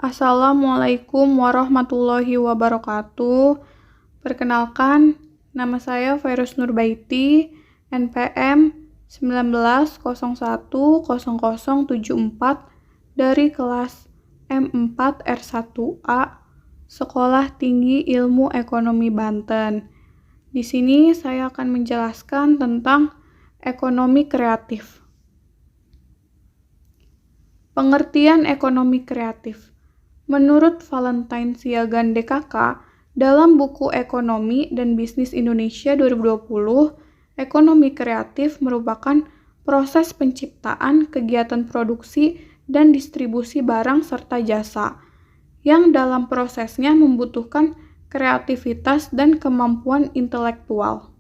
Assalamualaikum warahmatullahi wabarakatuh. Perkenalkan, nama saya Virus Nurbaiti, NPM 19010074 dari kelas M4 R1A, Sekolah Tinggi Ilmu Ekonomi Banten. Di sini saya akan menjelaskan tentang ekonomi kreatif. Pengertian ekonomi kreatif. Menurut Valentine Siagan DKK, dalam buku Ekonomi dan Bisnis Indonesia 2020, ekonomi kreatif merupakan proses penciptaan kegiatan produksi dan distribusi barang serta jasa, yang dalam prosesnya membutuhkan kreativitas dan kemampuan intelektual.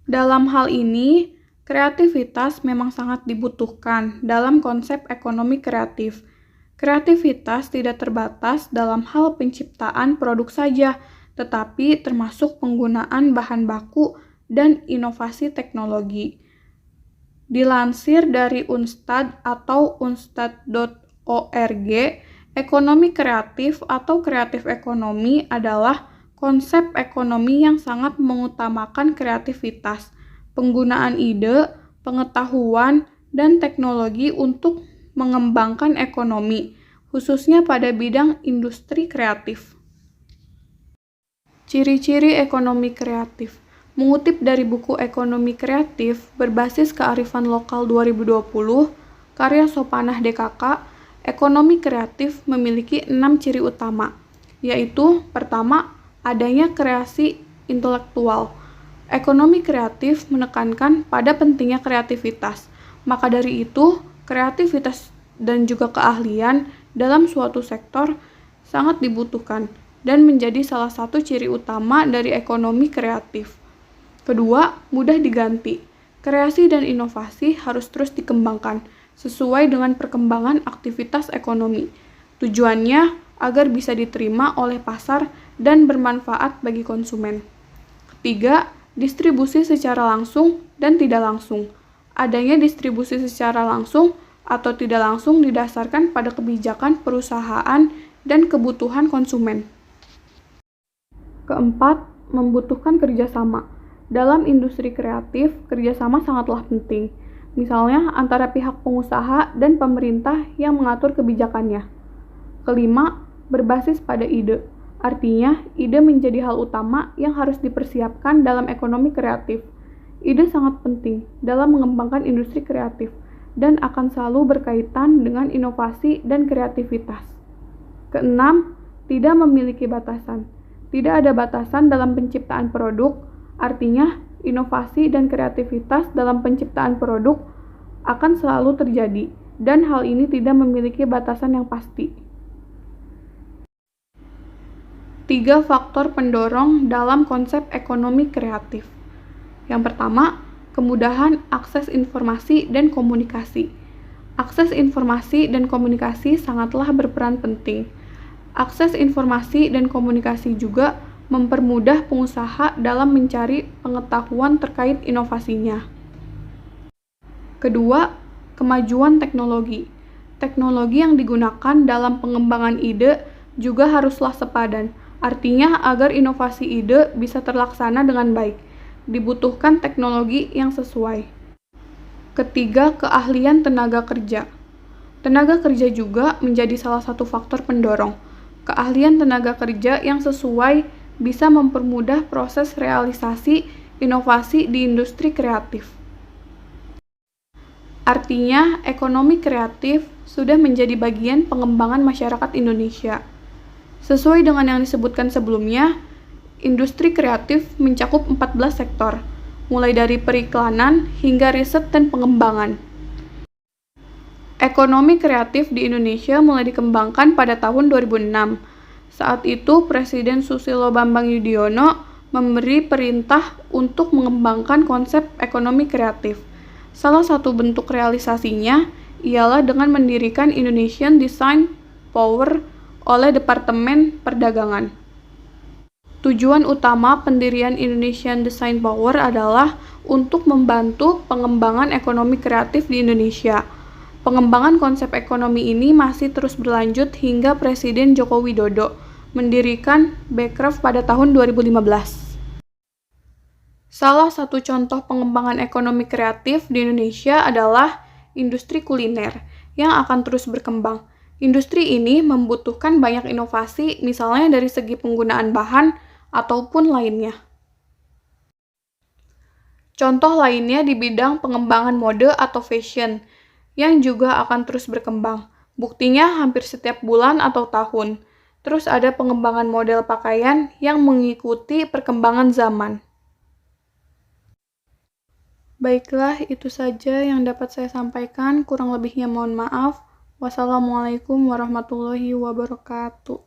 Dalam hal ini, kreativitas memang sangat dibutuhkan dalam konsep ekonomi kreatif. Kreativitas tidak terbatas dalam hal penciptaan produk saja, tetapi termasuk penggunaan bahan baku dan inovasi teknologi. Dilansir dari Unstad atau unstad.org, ekonomi kreatif atau kreatif ekonomi adalah konsep ekonomi yang sangat mengutamakan kreativitas, penggunaan ide, pengetahuan, dan teknologi untuk mengembangkan ekonomi, khususnya pada bidang industri kreatif. Ciri-ciri ekonomi kreatif. Mengutip dari buku Ekonomi Kreatif berbasis kearifan lokal 2020, karya Sopanah DKK, ekonomi kreatif memiliki 6 ciri utama, yaitu pertama, adanya kreasi intelektual. Ekonomi kreatif menekankan pada pentingnya kreativitas. Maka dari itu, kreativitas dan juga keahlian dalam suatu sektor sangat dibutuhkan dan menjadi salah satu ciri utama dari ekonomi kreatif. Kedua, mudah diganti. Kreasi dan inovasi harus terus dikembangkan sesuai dengan perkembangan aktivitas ekonomi. Tujuannya agar bisa diterima oleh pasar dan bermanfaat bagi konsumen. Ketiga, distribusi secara langsung dan tidak langsung. Adanya distribusi secara langsung atau tidak langsung didasarkan pada kebijakan perusahaan dan kebutuhan konsumen. Keempat, membutuhkan kerjasama. Dalam industri kreatif, kerjasama sangatlah penting. Misalnya antara pihak pengusaha dan pemerintah yang mengatur kebijakannya. Kelima, berbasis pada ide. Artinya, ide menjadi hal utama yang harus dipersiapkan dalam ekonomi kreatif. Ide sangat penting dalam mengembangkan industri kreatif dan akan selalu berkaitan dengan inovasi dan kreativitas. Keenam, tidak memiliki batasan. Tidak ada batasan dalam penciptaan produk, artinya inovasi dan kreativitas dalam penciptaan produk akan selalu terjadi, dan hal ini tidak memiliki batasan yang pasti. 3 faktor pendorong dalam konsep ekonomi kreatif. Yang pertama, kemudahan akses informasi dan komunikasi. Akses informasi dan komunikasi sangatlah berperan penting. Akses informasi dan komunikasi juga mempermudah pengusaha dalam mencari pengetahuan terkait inovasinya. Kedua, kemajuan teknologi. Teknologi yang digunakan dalam pengembangan ide juga haruslah sepadan. Artinya, agar inovasi ide bisa terlaksana dengan baik, dibutuhkan teknologi yang sesuai. Ketiga, keahlian tenaga kerja. Tenaga kerja juga menjadi salah satu faktor pendorong. Keahlian tenaga kerja yang sesuai bisa mempermudah proses realisasi inovasi di industri kreatif. Artinya, ekonomi kreatif sudah menjadi bagian pengembangan masyarakat Indonesia. Sesuai dengan yang disebutkan sebelumnya, industri kreatif mencakup 14 sektor, mulai dari periklanan hingga riset dan pengembangan. Ekonomi kreatif di Indonesia mulai dikembangkan pada tahun 2006. Saat itu, Presiden Susilo Bambang Yudhoyono memberi perintah untuk mengembangkan konsep ekonomi kreatif. Salah satu bentuk realisasinya ialah dengan mendirikan Indonesian Design Power oleh Departemen Perdagangan. Tujuan utama pendirian Indonesian Design Power adalah untuk membantu pengembangan ekonomi kreatif di Indonesia. Pengembangan konsep ekonomi ini masih terus berlanjut hingga Presiden Joko Widodo mendirikan Bekraf pada tahun 2015. Salah satu contoh pengembangan ekonomi kreatif di Indonesia adalah industri kuliner yang akan terus berkembang. Industri ini membutuhkan banyak inovasi, misalnya dari segi penggunaan bahan ataupun lainnya. Contoh lainnya di bidang pengembangan mode atau fashion, yang juga akan terus berkembang. Buktinya hampir setiap bulan atau tahun. Terus ada pengembangan model pakaian yang mengikuti perkembangan zaman. Baiklah, itu saja yang dapat saya sampaikan. Kurang lebihnya mohon maaf. Wassalamualaikum warahmatullahi wabarakatuh.